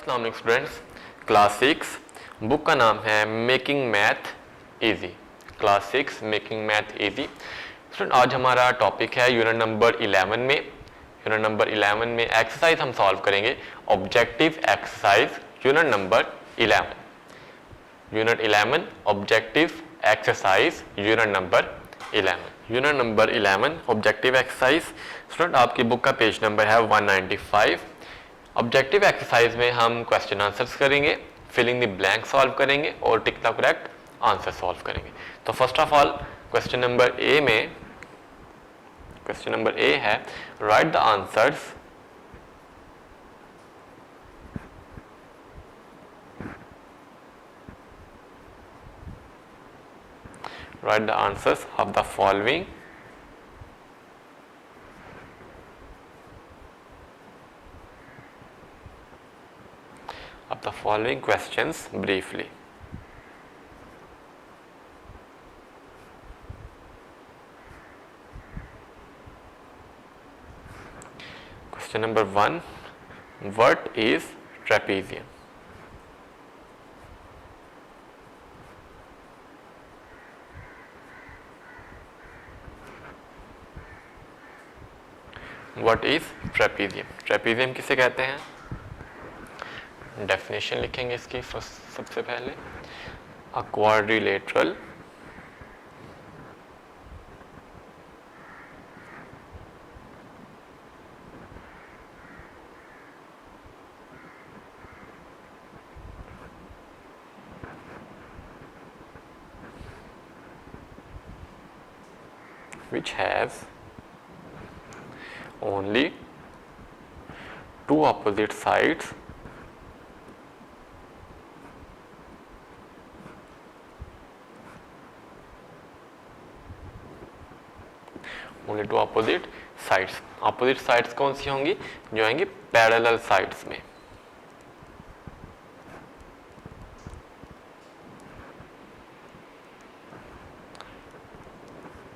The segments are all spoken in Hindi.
अस्सलाम वालेकुम स्टूडेंट्स, क्लास 6 बुक का नाम है making math easy. Class 6 making math easy. Student आज हमारा टॉपिक है यूनिट नंबर 11 में। यूनिट नंबर 11 में एक्सरसाइज हम सॉल्व करेंगे, objective exercise unit number 11। Unit 11 objective exercise unit number 11। Unit number 11 objective exercise. Student आपकी बुक का पेज नंबर है 195। ऑब्जेक्टिव एक्सरसाइज में हम क्वेश्चन आंसर्स करेंगे, फिलिंग द ब्लैंक सॉल्व करेंगे और टिक द करेक्ट आंसर सॉल्व करेंगे। तो first of all question number A में, क्वेश्चन नंबर ए है right the answers write the answers of the following questions briefly. Question number 1, what is trapezium? What is trapezium? Trapezium किसे कहते हैं? डेफिनेशन लिखेंगे इसकी सबसे पहले, अ quadrilateral which has only two opposite sides only two opposite sides. opposite sides कौन सी होंगी? जो आएंगी पैरेलल sides में।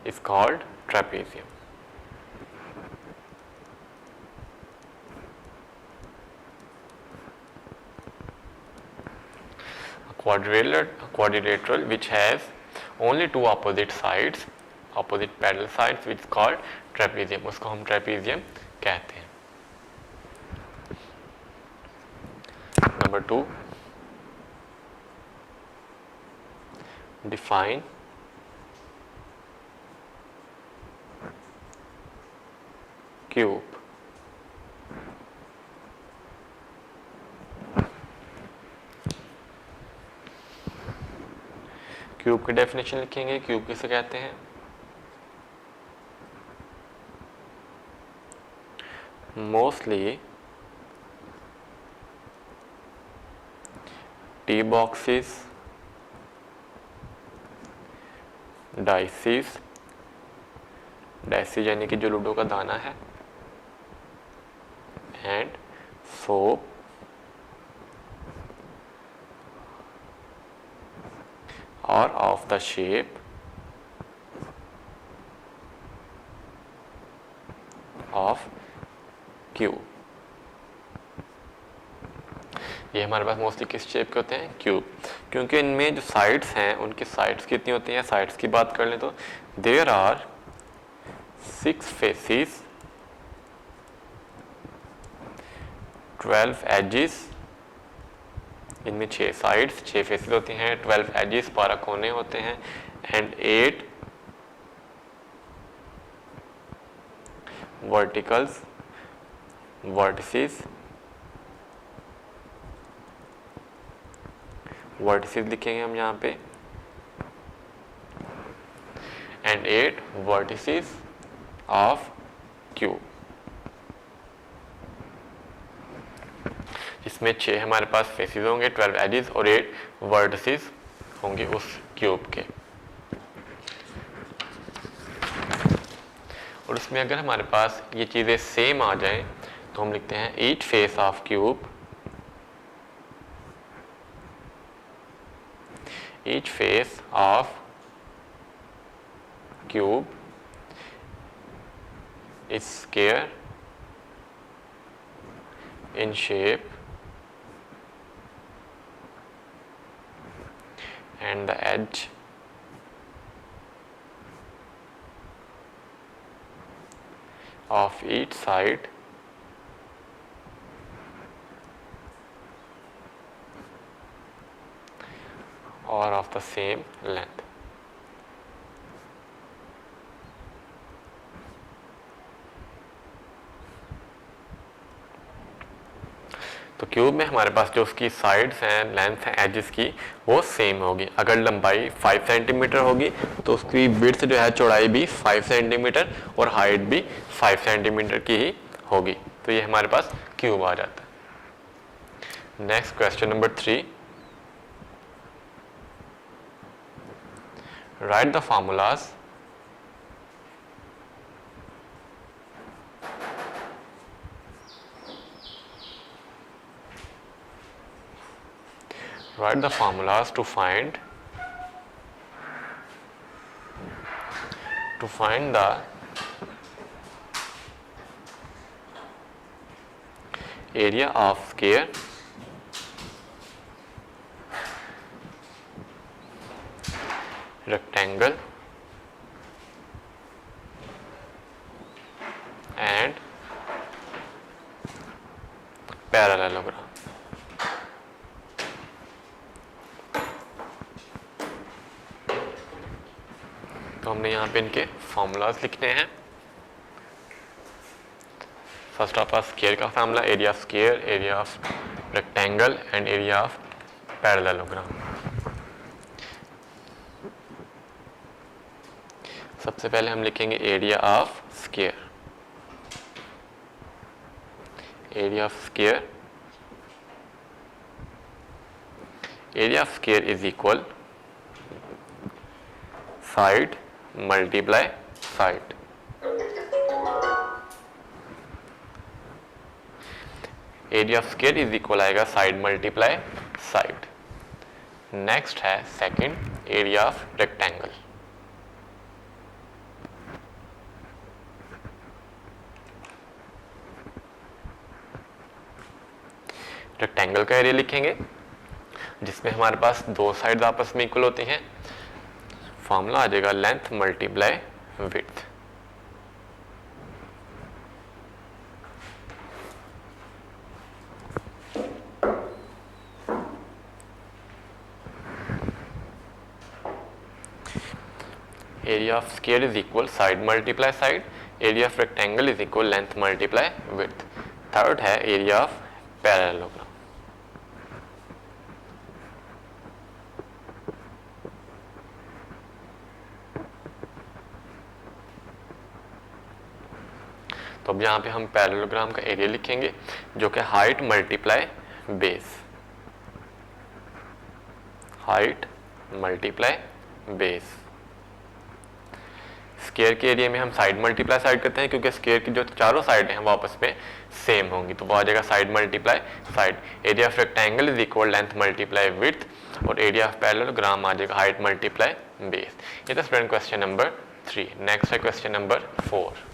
is called trapezium. Quadrilateral which has only two opposite sides, opposite parallel sides, which is called trapezium. उसको हम trapezium कहते हैं। Number 2, define cube. क्यूब की डेफिनेशन लिखेंगे, क्यूब किसे कहते हैं? मोस्टली टी बॉक्सेस, डाइसिस, डाइसिस यानी कि जो लूडो का दाना है, and soap or of the shape of cube. ये हमारे पास मोस्टली किस शेप के होते हैं? क्यूब। क्योंकि इनमें जो साइड्स हैं उनकी साइड्स कितनी होती हैं? साइड्स की बात कर लें तो देयर आर 6 फेसेस, 12 एजेस। इनमें 6 साइड्स, 6 फेसेस होती हैं, 12 एजेस 12 कोने होते हैं, एंड 8 वर्टिकल्स, वर्टिसेस। वर्टिसेस लिखेंगे हम यहाँ पे, एंड 8 वर्टिसेस ऑफ क्यूब। इसमें 6 हमारे पास फेसेस होंगे, 12 एजेस और 8 वर्टिसेस होंगे उस क्यूब के। और उसमें अगर हमारे पास ये चीज़ें सेम आ जाएं तो हम लिखते हैं each face of cube, each face of cube is square in shape and the edge of each side or of the same length. तो क्यूब में हमारे पास जो उसकी साइड्स हैं, लेंथ है एजेस की, वो सेम होगी। अगर लंबाई 5 सेंटीमीटर होगी तो उसकी विड्थ जो है, चौड़ाई भी 5 सेंटीमीटर और हाइट भी 5 सेंटीमीटर की ही होगी। तो ये हमारे पास क्यूब आ जाता है। Next question number 3, right the formulas to find the area of square rectangle and parallelogram। तो हमने यहाँ पे इनके फॉर्मूलाज लिखने हैं। फर्स्ट ऑफ ऑल स्क्वायर का formula, area of square, area of rectangle and area of parallelogram. सबसे पहले हम लिखेंगे area of square. Area of square, area of square is equal side multiply side. Area of square is equal आएगा साइड मल्टीप्लाई साइड। नेक्स्ट है second, area of rectangle. Rectangle का एरिया लिखेंगे जिसमें हमारे पास दो साइड आपस में इक्वल होती हैं। फॉर्मूला आ जाएगा length multiply width. Area of square is equal side multiply side. Area of rectangle is equal length multiply width. Third है एरिया ऑफ पैरेललोग्राम। तो अब यहाँ पे हम पैरेललोग्राम का एरिया लिखेंगे जो कि height multiply base. Height multiply base. Square के एरिया में हम साइड मल्टीप्लाई साइड करते हैं क्योंकि स्क्वायर की जो चारों साइड हैं वो आपस में सेम होंगी, तो वो आ जाएगा side multiply side. Area of rectangle is equal length multiply width और एरिया ऑफ पैरेललोग्राम आ जाएगा हाइट मल्टीप्लाई बेस। ये था स्टूडेंट क्वेश्चन नंबर 3। नेक्स्ट है question number 4।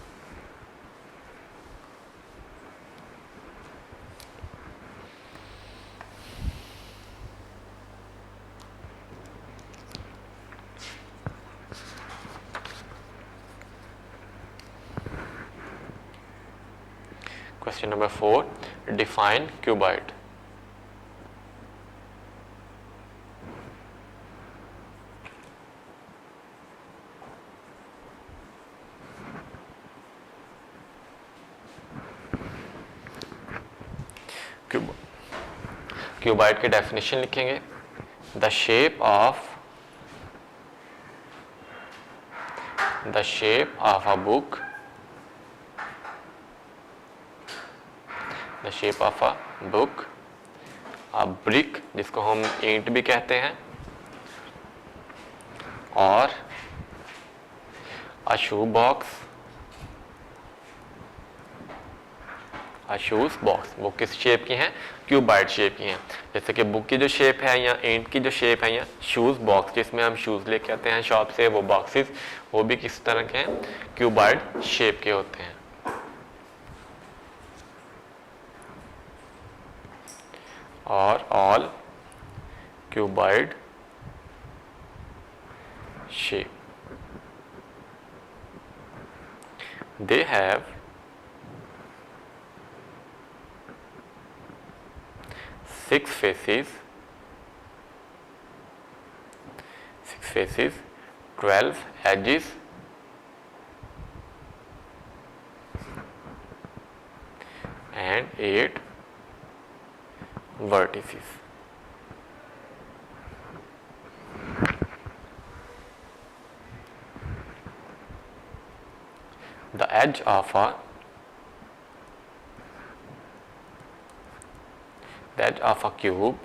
Question number 4, define cuboid। Cuboid की डेफिनेशन लिखेंगे, the shape of a book, the shape of a book, a brick जिसको हम ईंट भी कहते हैं, और अ शू बॉक्स, शूज बॉक्स। वो किस शेप की हैं? क्यूबॉइड शेप की हैं। जैसे कि बुक की जो शेप है या ईंट की जो शेप है या शूज बॉक्स जिसमें हम शूज लेके आते हैं शॉप से, वो बॉक्सेस वो भी किस तरह के हैं? क्यूबॉइड शेप के होते हैं। और all cuboid they have six faces, 12 edges and 8 vertices. The edge of a cube,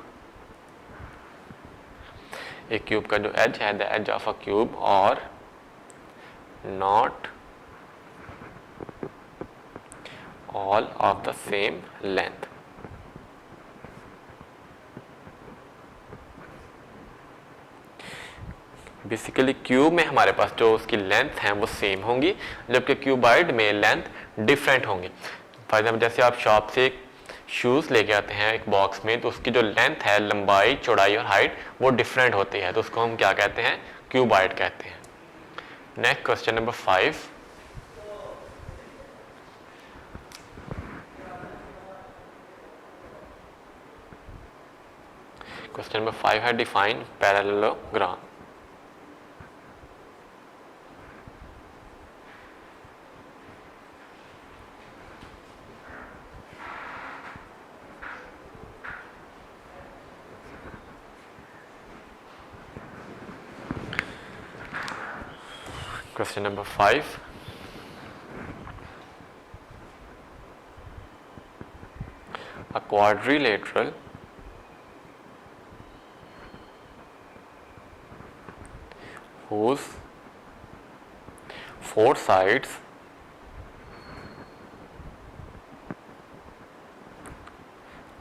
एक क्यूब का जो एज है, the edge of a cube are not all of the same length. Basically cube में हमारे पास जो उसकी लेंथ है वो सेम होंगी, जबकि क्यूबाइड में लेंथ डिफरेंट होंगी. फॉर एग्जाम्पल जैसे आप शॉप से शूज़ लेके आते हैं एक बॉक्स में, तो उसकी जो लेंथ है, लंबाई, चौड़ाई और हाइट वो डिफरेंट होती है, तो उसको हम क्या कहते हैं? क्यूबाइड कहते हैं. Next question number 5. Question number 5 है define parallelogram. Question number 5. A quadrilateral whose four sides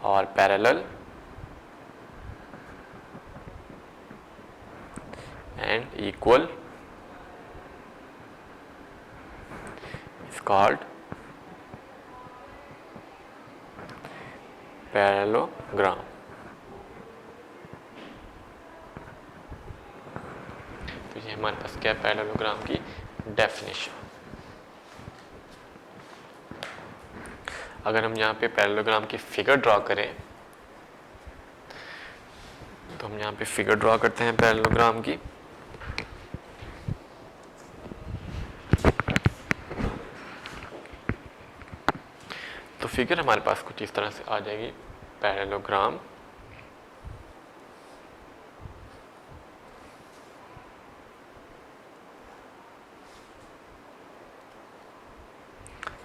are parallel and equal is called parallelogram. तो ये हमारे पास क्या है पैरेललोग्राम की डेफिनेशन. अगर हम यहाँ पे पैरेललोग्राम की फिगर ड्रॉ करें, तो हम यहाँ पे फिगर ड्रॉ करते हैं पैरेललोग्राम की. तो फिगर हमारे पास कुछ इस तरह से आ जाएगी. पैरेललोग्राम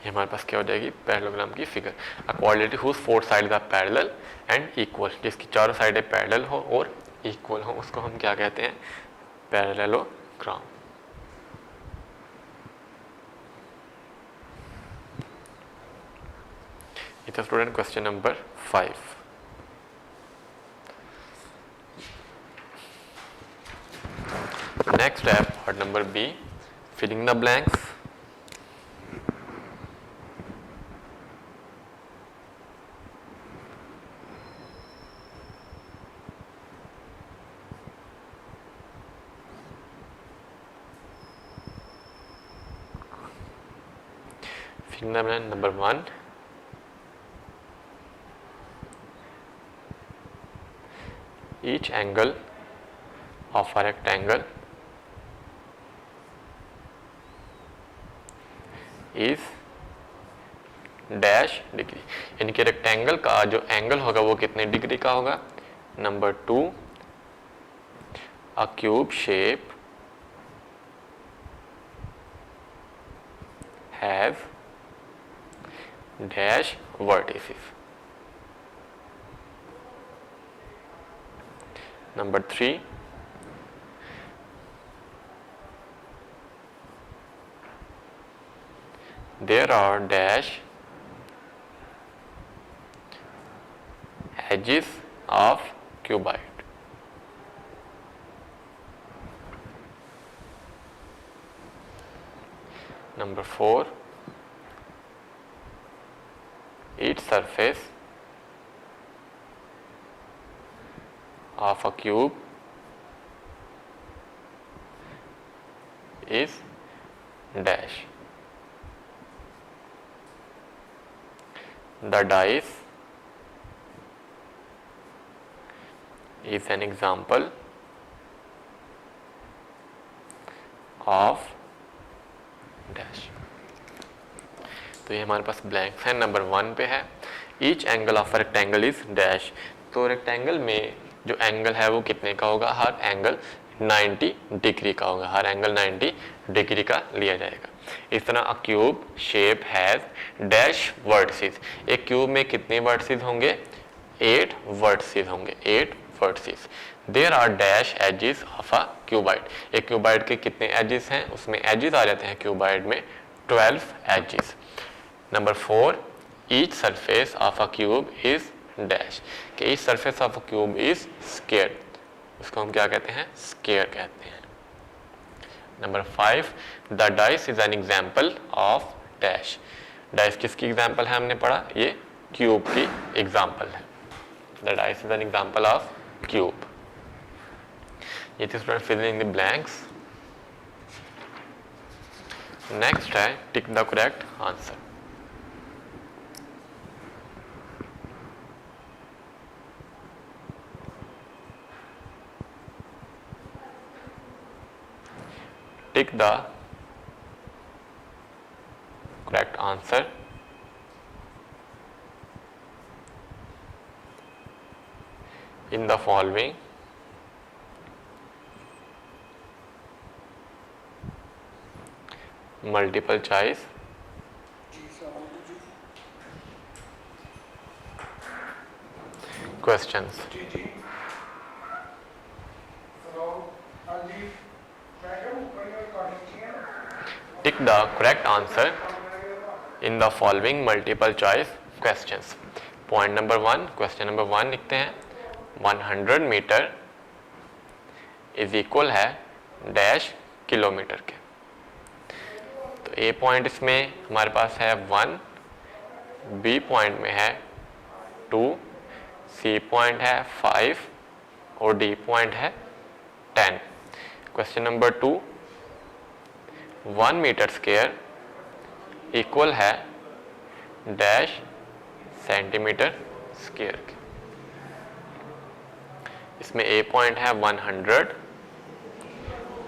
ये हमारे पास क्या हो जाएगी? पैरेललोग्राम की figure. A quadrilateral whose four sides are parallel and equal, जिसकी चारों साइडें पैरेलल हो और इक्वल हो, उसको हम क्या कहते हैं? Parallelogram. It is student question number 5. Next step, part number B, filling the blanks. Filling the blank number 1. Each angle of a rectangle is dash degree, यानी कि रेक्टेंगल का जो एंगल होगा वो कितने डिग्री का होगा? Number 2, a cube shape have dash vertices. Number 3, there are dash edges of cuboid. Number 4, each surface of a cube is dash. The dice is an example of dash. तो ये हमारे पास ब्लैंक है, नंबर 1 पे है। Each angle of rectangle is dash. तो रेक्टेंगल में जो एंगल है वो कितने का होगा? हर एंगल 90 डिग्री का होगा, हर एंगल 90 डिग्री का लिया जाएगा। इस तरह a cube shape has dash vertices. एक क्यूब में कितने वर्टिसेस होंगे? 8 वर्टिसेस होंगे, 8 vertices. There are dash edges of a cuboid. एक क्यूबाइड के कितने एजेस हैं? उसमें एजेस आ जाते हैं क्यूबाइड में 12 edges. Number 4, each surface of a cube is dash. कि each surface of a cube is square. उसको हम क्या कहते हैं? स्क्वायर कहते हैं। Number 5, the dice is an example of dash. Dice किसकी एग्जाम्पल है? हमने पढ़ा ये क्यूब की एग्जाम्पल है। The dice is an example of cube. ये थी student fill in the blanks. Next है tick the correct answer. Tick the correct answer in the following multiple choice questions. Tick the correct answer in the following multiple choice questions. Point number 1, question number 1 लिखते हैं 100 मीटर इज इक्वल है डैश किलोमीटर के। तो ए पॉइंट इसमें हमारे पास है 1, बी पॉइंट में है 2, सी पॉइंट है 5 और डी पॉइंट है 10। Question number 2, 1 metre square equal है डैश सेंटीमीटर स्क्वायर के। इसमें ए पॉइंट है 100,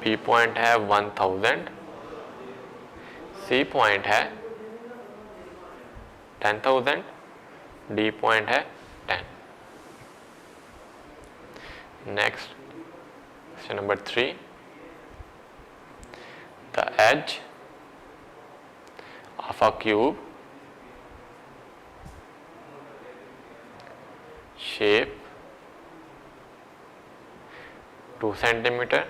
बी पॉइंट है 1000, सी पॉइंट है 10,000, डी पॉइंट है 10। Next question number 3, the edge of a cube shape 2 centimeter,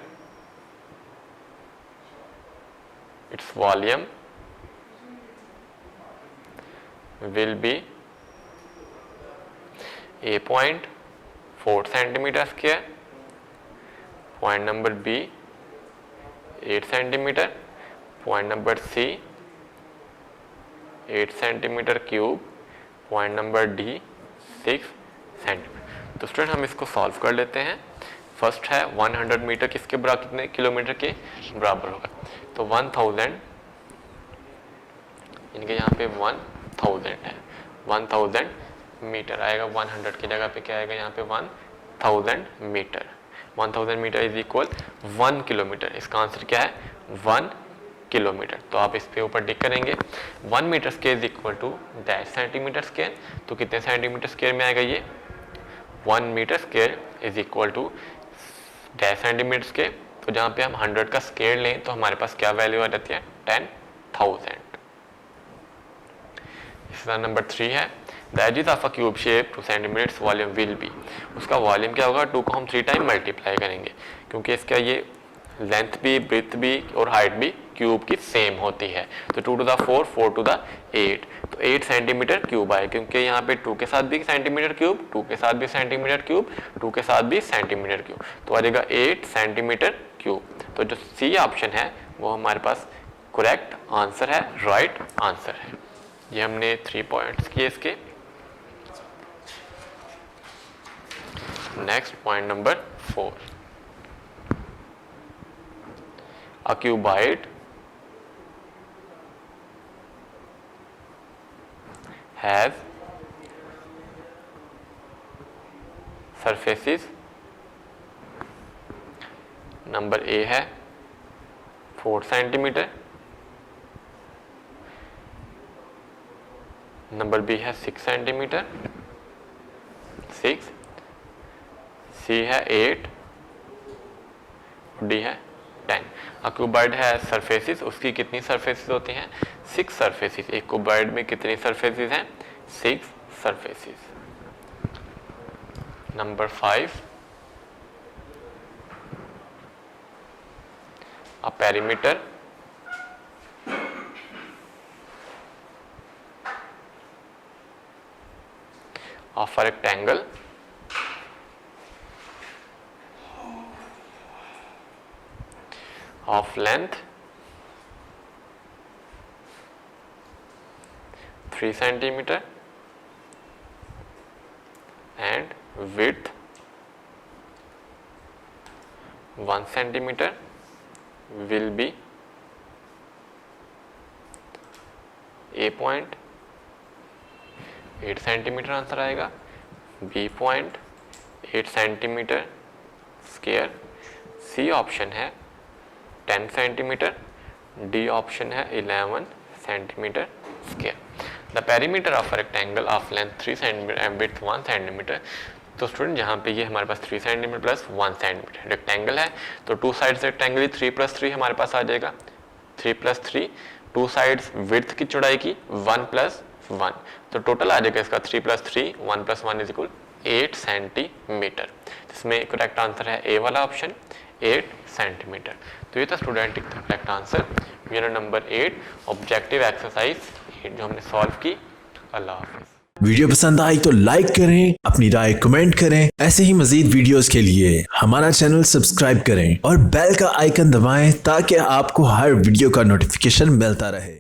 its volume will be A point 4 centimeter square, point number B 8 centimetre, point number C 8 centimetre cube, point number D 6 centimetre. तो स्टूडेंट हम इसको सॉल्व कर लेते हैं। फर्स्ट है 100 मीटर किसके बराबर, कितने किलोमीटर के बराबर होगा? तो 1000 इनके यहाँ पे 1000 है, 1000 मीटर आएगा। 100 की जगह पे क्या आएगा? यहाँ पे 1000 metre. 1000 metre is equal 1 kilometre. इसका आंसर क्या है? 1 किलोमीटर। तो आप इस पे ऊपर टिक करेंगे। 1 metre square is equal to dash centimetre square. तो कितने सेंटीमीटर स्क्वायर में आएगा ये? 1 metre square is equal to dash centimetre square. तो जहाँ पे हम 100 का स्क्वायर लें तो हमारे पास क्या वैल्यू आ जाती है? 10,000। इसका नंबर 3 है the edges of a cube shape 2 centimetre volume will be. उसका वॉल्यूम क्या होगा? 2 को हम 3 टाइम मल्टीप्लाई करेंगे क्योंकि इसका ये लेंथ भी, ब्रेथ भी और हाइट भी क्यूब की सेम होती है। तो 2 to the 4, 4 to the 8, तो 8 सेंटीमीटर क्यूब आए क्योंकि यहाँ पे 2 के साथ भी सेंटीमीटर क्यूब, 2 के साथ भी सेंटीमीटर क्यूब, 2 के साथ भी सेंटीमीटर क्यूब, तो आ जाएगा 8 सेंटीमीटर क्यूब। तो जो सी ऑप्शन है वो हमारे पास करेक्ट आंसर है, राइट आंसर है। ये हमने 3 पॉइंट्स किए इसके। Next point number 4, a cuboid has surfaces, number A है 4 सेंटीमीटर, नंबर बी है 6 सेंटीमीटर 6, सी है 8, डी है 10। क्यूबॉइड है सरफेसिस, उसकी कितनी सरफेसिस होती हैं? 6 सरफेसिस। एक क्यूबॉइड में कितनी सरफेसिस हैं? 6 surfaces. Number 5, a perimeter of a rectangle of length 3 centimeter and width 1 centimeter will be A point 8 centimetre answer आएगा, B point 8 centimetre square, C option है 10 सेंटीमीटर, D ऑप्शन है 11 centimetre square. The perimeter of rectangle of length 3 centimetre and width 1 centimetre. तो स्टूडेंट यहाँ पे ये हमारे पास 3 सेंटीमीटर प्लस 1 सेंटीमीटर रेक्टेंगल है, तो टू साइड्स रेक्टेंगल 3 + 3 हमारे पास आ जाएगा, 3 + 3, टू साइड्स विड्थ की चौड़ाई की 1 + 1, तो टोटल आ जाएगा इसका 3 + 3, 1 + 1 = 8 सेंटीमीटर। इसमें करेक्ट आंसर है ए वाला ऑप्शन 8 सेंटीमीटर। तो ये था student correct answer unit number 8 objective exercise जो हमने सॉल्व की। अल्लाह हाफिज़। वीडियो पसंद आई तो लाइक करें, अपनी राय कमेंट करें। ऐसे ही मजीद वीडियोस के लिए हमारा चैनल सब्सक्राइब करें और बेल का आइकन दबाएं ताकि आपको हर वीडियो का नोटिफिकेशन मिलता रहे।